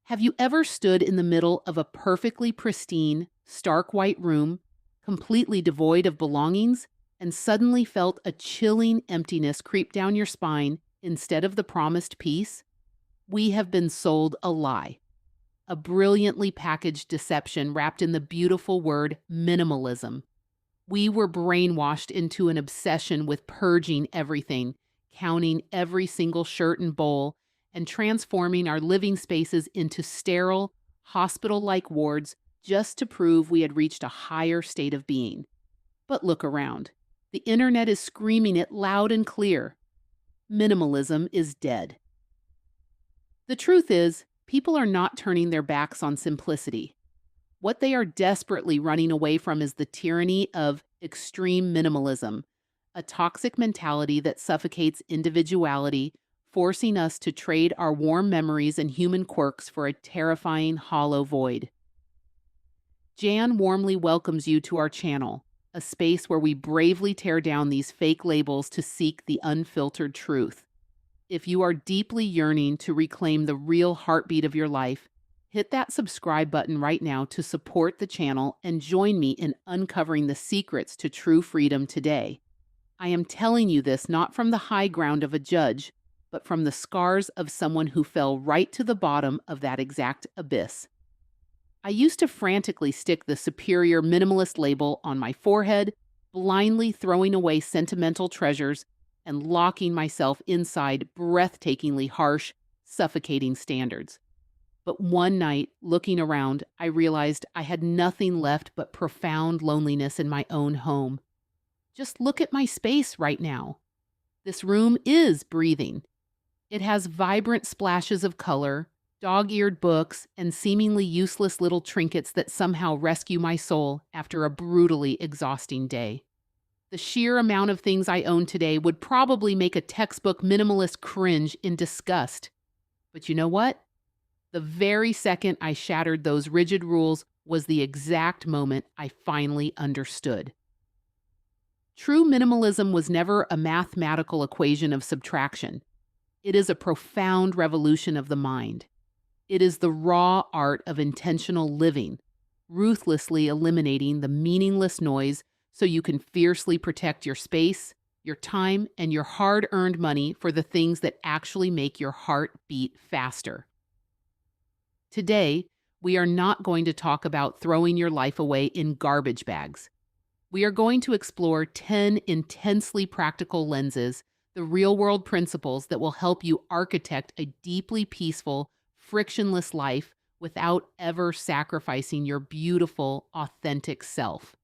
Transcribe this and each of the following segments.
Have you ever stood in the middle of a perfectly pristine, stark white room, completely devoid of belongings, and suddenly felt a chilling emptiness creep down your spine instead of the promised peace? We have been sold a lie, a brilliantly packaged deception wrapped in the beautiful word minimalism. We were brainwashed into an obsession with purging everything, counting every single shirt and bowl, and transforming our living spaces into sterile, hospital-like wards just to prove we had reached a higher state of being. But look around. The internet is screaming it loud and clear. Minimalism is dead. The truth is, people are not turning their backs on simplicity. What they are desperately running away from is the tyranny of extreme minimalism, a toxic mentality that suffocates individuality, forcing us to trade our warm memories and human quirks for a terrifying hollow void. Jan warmly welcomes you to our channel, a space where we bravely tear down these fake labels to seek the unfiltered truth. If you are deeply yearning to reclaim the real heartbeat of your life, hit that subscribe button right now to support the channel and join me in uncovering the secrets to true freedom today. I am telling you this not from the high ground of a judge, but from the scars of someone who fell right to the bottom of that exact abyss. I used to frantically stick the superior minimalist label on my forehead, blindly throwing away sentimental treasures and locking myself inside breathtakingly harsh, suffocating standards. But one night, looking around, I realized I had nothing left but profound loneliness in my own home. Just look at my space right now. This room is breathing. It has vibrant splashes of color, dog-eared books, and seemingly useless little trinkets that somehow rescue my soul after a brutally exhausting day. The sheer amount of things I own today would probably make a textbook minimalist cringe in disgust. But you know what? The very second I shattered those rigid rules was the exact moment I finally understood. True minimalism was never a mathematical equation of subtraction. It is a profound revolution of the mind. It is the raw art of intentional living, ruthlessly eliminating the meaningless noise so you can fiercely protect your space, your time, and your hard-earned money for the things that actually make your heart beat faster. Today, we are not going to talk about throwing your life away in garbage bags. We are going to explore 10 intensely practical lenses, the real-world principles that will help you architect a deeply peaceful, frictionless life without ever sacrificing your beautiful, authentic self.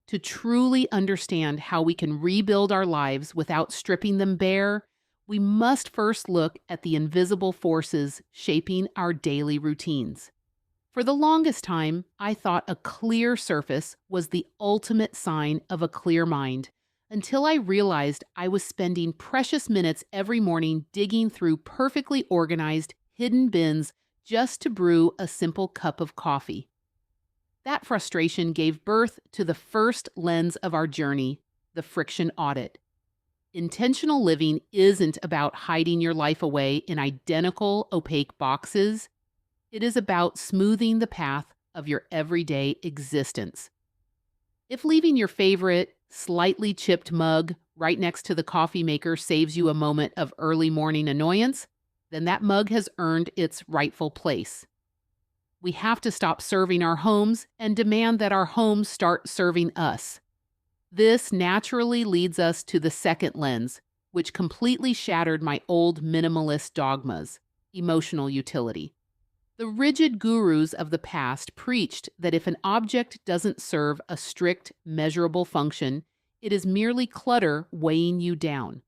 To truly understand how we can rebuild our lives without stripping them bare, we must first look at the invisible forces shaping our daily routines. For the longest time, I thought a clear surface was the ultimate sign of a clear mind, until I realized I was spending precious minutes every morning digging through perfectly organized, hidden bins just to brew a simple cup of coffee. That frustration gave birth to the first lens of our journey, the friction audit. Intentional living isn't about hiding your life away in identical, opaque boxes. It is about smoothing the path of your everyday existence. If leaving your favorite, slightly chipped mug right next to the coffee maker saves you a moment of early morning annoyance, then that mug has earned its rightful place. We have to stop serving our homes and demand that our homes start serving us. This naturally leads us to the second lens, which completely shattered my old minimalist dogmas, emotional utility. The rigid gurus of the past preached that if an object doesn't serve a strict, measurable function, it is merely clutter weighing you down.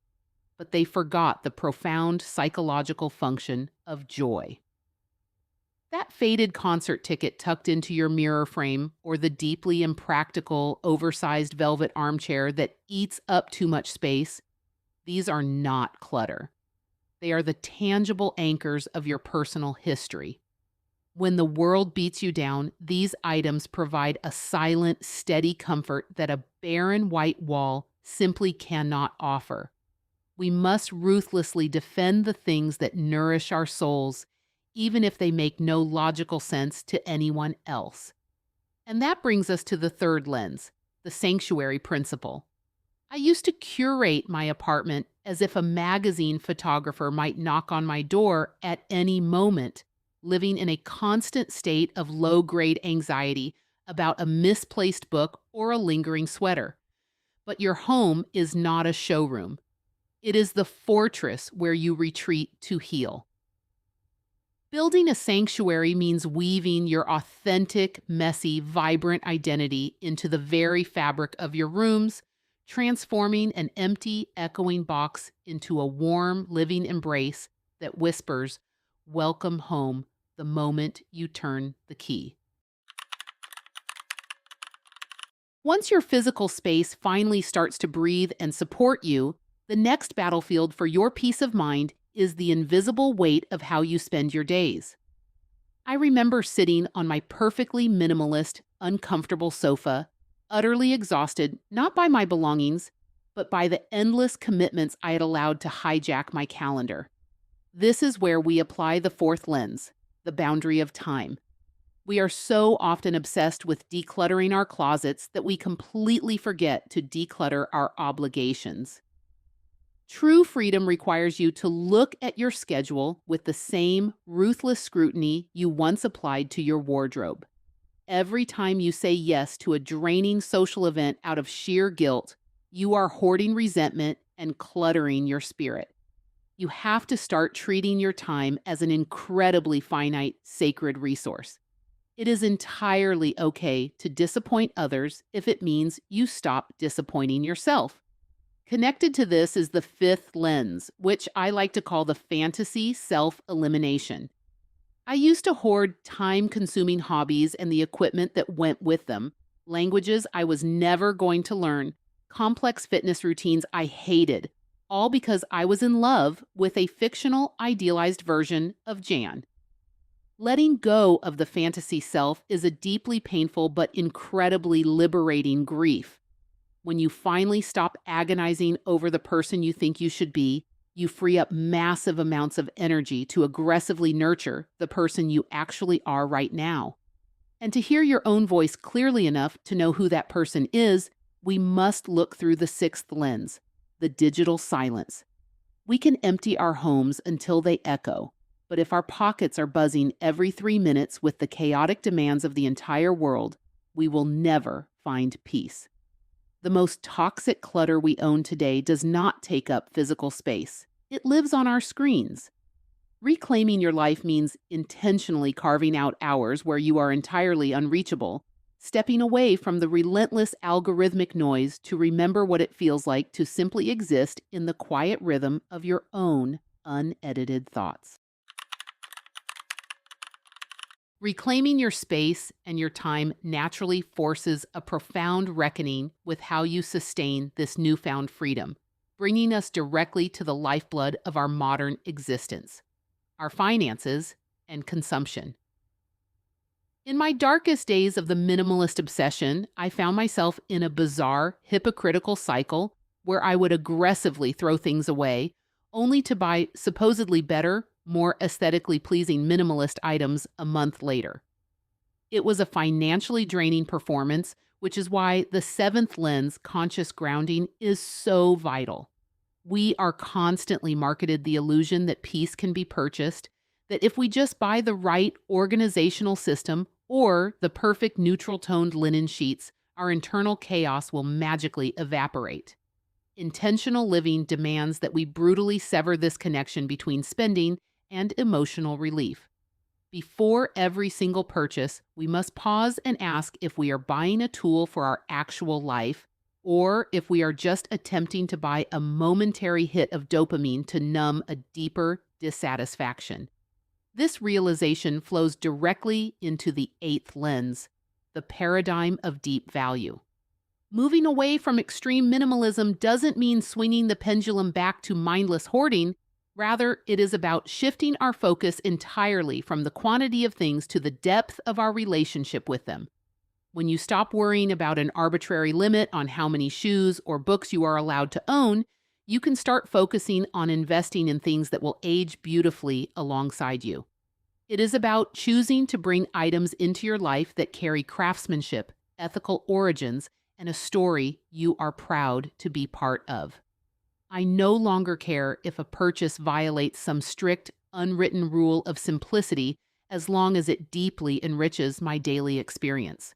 But they forgot the profound psychological function of joy. That faded concert ticket tucked into your mirror frame, or the deeply impractical, oversized velvet armchair that eats up too much space, these are not clutter. They are the tangible anchors of your personal history. When the world beats you down, these items provide a silent, steady comfort that a barren white wall simply cannot offer. We must ruthlessly defend the things that nourish our souls, even if they make no logical sense to anyone else. And that brings us to the third lens, the sanctuary principle. I used to curate my apartment as if a magazine photographer might knock on my door at any moment, living in a constant state of low-grade anxiety about a misplaced book or a lingering sweater. But your home is not a showroom. It is the fortress where you retreat to heal. Building a sanctuary means weaving your authentic, messy, vibrant identity into the very fabric of your rooms, transforming an empty, echoing box into a warm, living embrace that whispers, "Welcome home," the moment you turn the key. Once your physical space finally starts to breathe and support you, the next battlefield for your peace of mind is the invisible weight of how you spend your days. I remember sitting on my perfectly minimalist, uncomfortable sofa, utterly exhausted not by my belongings, but by the endless commitments I had allowed to hijack my calendar. This is where we apply the fourth lens, the boundary of time. We are so often obsessed with decluttering our closets that we completely forget to declutter our obligations. True freedom requires you to look at your schedule with the same ruthless scrutiny you once applied to your wardrobe. Every time you say yes to a draining social event out of sheer guilt, you are hoarding resentment and cluttering your spirit. You have to start treating your time as an incredibly finite, sacred resource. It is entirely okay to disappoint others if it means you stop disappointing yourself. Connected to this is the fifth lens, which I like to call the fantasy self-elimination. I used to hoard time-consuming hobbies and the equipment that went with them, languages I was never going to learn, complex fitness routines I hated, all because I was in love with a fictional, idealized version of Jan. Letting go of the fantasy self is a deeply painful but incredibly liberating grief. When you finally stop agonizing over the person you think you should be, you free up massive amounts of energy to aggressively nurture the person you actually are right now. And to hear your own voice clearly enough to know who that person is, we must look through the sixth lens, the digital silence. We can empty our homes until they echo, but if our pockets are buzzing every 3 minutes with the chaotic demands of the entire world, we will never find peace. The most toxic clutter we own today does not take up physical space. It lives on our screens. Reclaiming your life means intentionally carving out hours where you are entirely unreachable, stepping away from the relentless algorithmic noise to remember what it feels like to simply exist in the quiet rhythm of your own unedited thoughts. Reclaiming your space and your time naturally forces a profound reckoning with how you sustain this newfound freedom, bringing us directly to the lifeblood of our modern existence, our finances and consumption. In my darkest days of the minimalist obsession, I found myself in a bizarre, hypocritical cycle where I would aggressively throw things away, only to buy supposedly better, more aesthetically pleasing minimalist items a month later. It was a financially draining performance, which is why the seventh lens, conscious grounding, is so vital. We are constantly marketed the illusion that peace can be purchased, that if we just buy the right organizational system or the perfect neutral-toned linen sheets, our internal chaos will magically evaporate. Intentional living demands that we brutally sever this connection between spending and emotional relief. Before every single purchase, we must pause and ask if we are buying a tool for our actual life, or if we are just attempting to buy a momentary hit of dopamine to numb a deeper dissatisfaction. This realization flows directly into the eighth lens, the paradigm of deep value. Moving away from extreme minimalism doesn't mean swinging the pendulum back to mindless hoarding. Rather, it is about shifting our focus entirely from the quantity of things to the depth of our relationship with them. When you stop worrying about an arbitrary limit on how many shoes or books you are allowed to own, you can start focusing on investing in things that will age beautifully alongside you. It is about choosing to bring items into your life that carry craftsmanship, ethical origins, and a story you are proud to be part of. I no longer care if a purchase violates some strict, unwritten rule of simplicity as long as it deeply enriches my daily experience.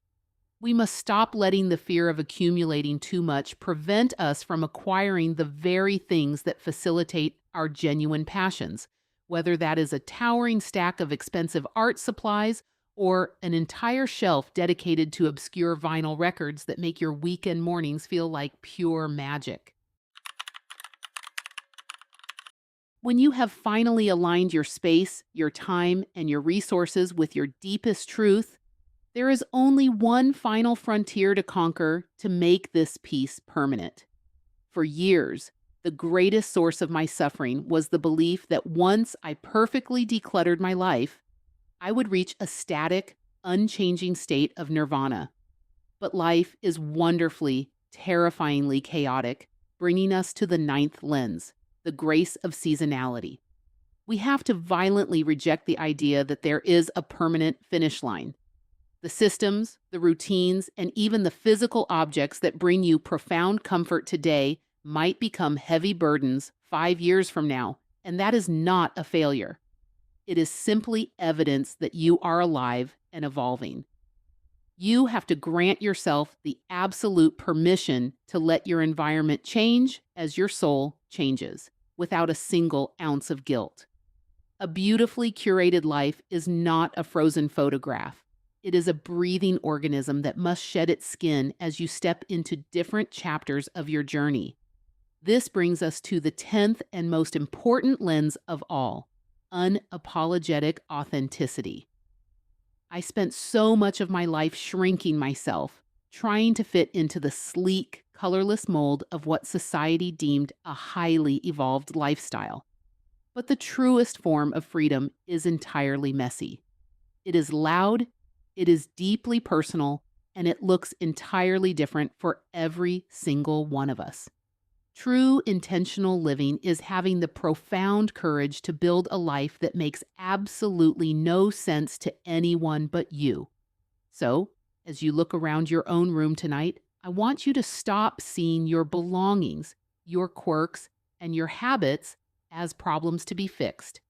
We must stop letting the fear of accumulating too much prevent us from acquiring the very things that facilitate our genuine passions, whether that is a towering stack of expensive art supplies or an entire shelf dedicated to obscure vinyl records that make your weekend mornings feel like pure magic. When you have finally aligned your space, your time, and your resources with your deepest truth, there is only one final frontier to conquer to make this peace permanent. For years, the greatest source of my suffering was the belief that once I perfectly decluttered my life, I would reach a static, unchanging state of nirvana. But life is wonderfully, terrifyingly chaotic, bringing us to the ninth lens, the grace of seasonality. We have to violently reject the idea that there is a permanent finish line. The systems, the routines, and even the physical objects that bring you profound comfort today might become heavy burdens 5 years from now, and that is not a failure. It is simply evidence that you are alive and evolving. You have to grant yourself the absolute permission to let your environment change as your soul changes, without a single ounce of guilt. A beautifully curated life is not a frozen photograph. It is a breathing organism that must shed its skin as you step into different chapters of your journey. This brings us to the 10th and most important lens of all, unapologetic authenticity. I spent so much of my life shrinking myself, trying to fit into the sleek, colorless mold of what society deemed a highly evolved lifestyle. But the truest form of freedom is entirely messy. It is loud, it is deeply personal, and it looks entirely different for every single one of us. True intentional living is having the profound courage to build a life that makes absolutely no sense to anyone but you. So, as you look around your own room tonight, I want you to stop seeing your belongings, your quirks, and your habits as problems to be fixed.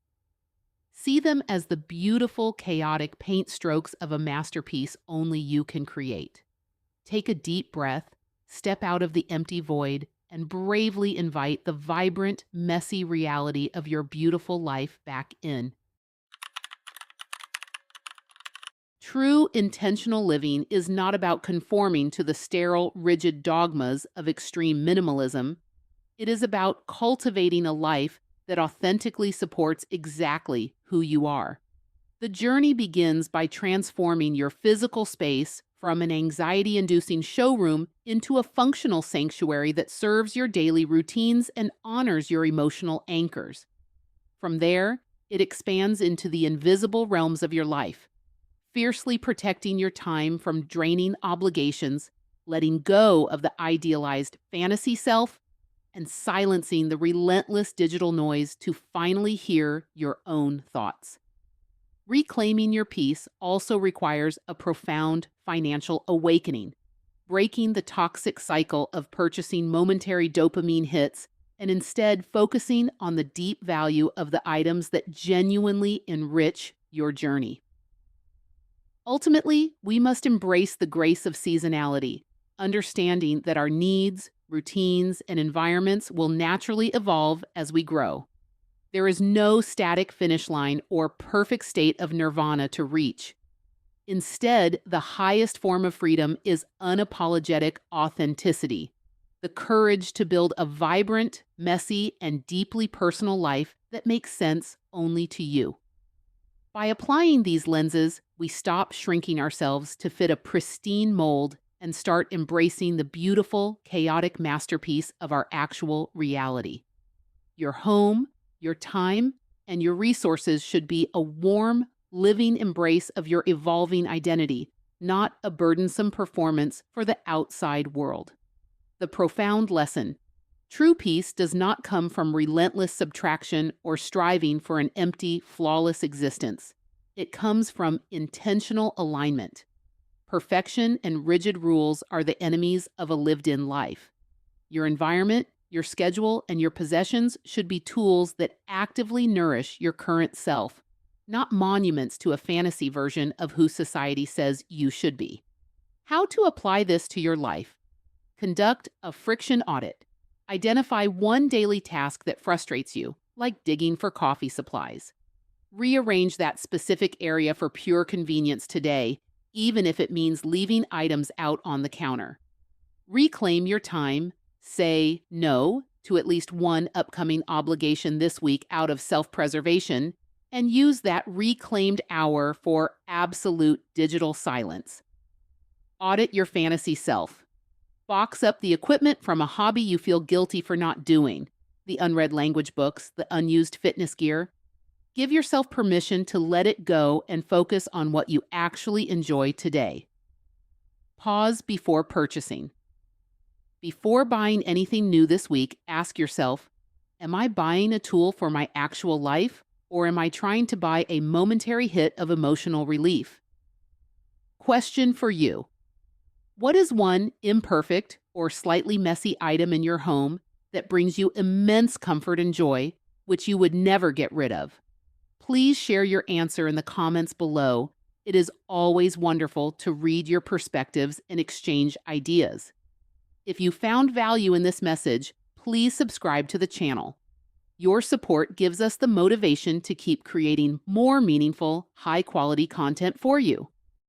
See them as the beautiful, chaotic paint strokes of a masterpiece only you can create. Take a deep breath, step out of the empty void, and bravely invite the vibrant, messy reality of your beautiful life back in. True intentional living is not about conforming to the sterile, rigid dogmas of extreme minimalism. It is about cultivating a life that authentically supports exactly who you are. The journey begins by transforming your physical space from an anxiety-inducing showroom into a functional sanctuary that serves your daily routines and honors your emotional anchors. From there, it expands into the invisible realms of your life, fiercely protecting your time from draining obligations, letting go of the idealized fantasy self, and silencing the relentless digital noise to finally hear your own thoughts. Reclaiming your peace also requires a profound financial awakening, breaking the toxic cycle of purchasing momentary dopamine hits and instead focusing on the deep value of the items that genuinely enrich your journey. Ultimately, we must embrace the grace of seasonality, understanding that our needs, routines, and environments will naturally evolve as we grow. There is no static finish line or perfect state of nirvana to reach. Instead, the highest form of freedom is unapologetic authenticity, the courage to build a vibrant, messy, and deeply personal life that makes sense only to you. By applying these lenses, we stop shrinking ourselves to fit a pristine mold and start embracing the beautiful, chaotic masterpiece of our actual reality. Your home, your time, and your resources should be a warm, living embrace of your evolving identity, not a burdensome performance for the outside world. The profound lesson: True peace does not come from relentless subtraction or striving for an empty, flawless existence. It comes from intentional alignment. Perfection and rigid rules are the enemies of a lived-in life. Your environment, your schedule, and your possessions should be tools that actively nourish your current self, not monuments to a fantasy version of who society says you should be. How to apply this to your life? Conduct a friction audit. Identify one daily task that frustrates you, like digging for coffee supplies. Rearrange that specific area for pure convenience today, even if it means leaving items out on the counter. Reclaim your time. Say no to at least one upcoming obligation this week out of self-preservation, and use that reclaimed hour for absolute digital silence. Audit your fantasy self. Box up the equipment from a hobby you feel guilty for not doing, the unread language books, the unused fitness gear. Give yourself permission to let it go and focus on what you actually enjoy today. Pause before purchasing. Before buying anything new this week, ask yourself, am I buying a tool for my actual life, or am I trying to buy a momentary hit of emotional relief? Question for you. What is one imperfect or slightly messy item in your home that brings you immense comfort and joy, which you would never get rid of? Please share your answer in the comments below. It is always wonderful to read your perspectives and exchange ideas. If you found value in this message, please subscribe to the channel. Your support gives us the motivation to keep creating more meaningful, high-quality content for you.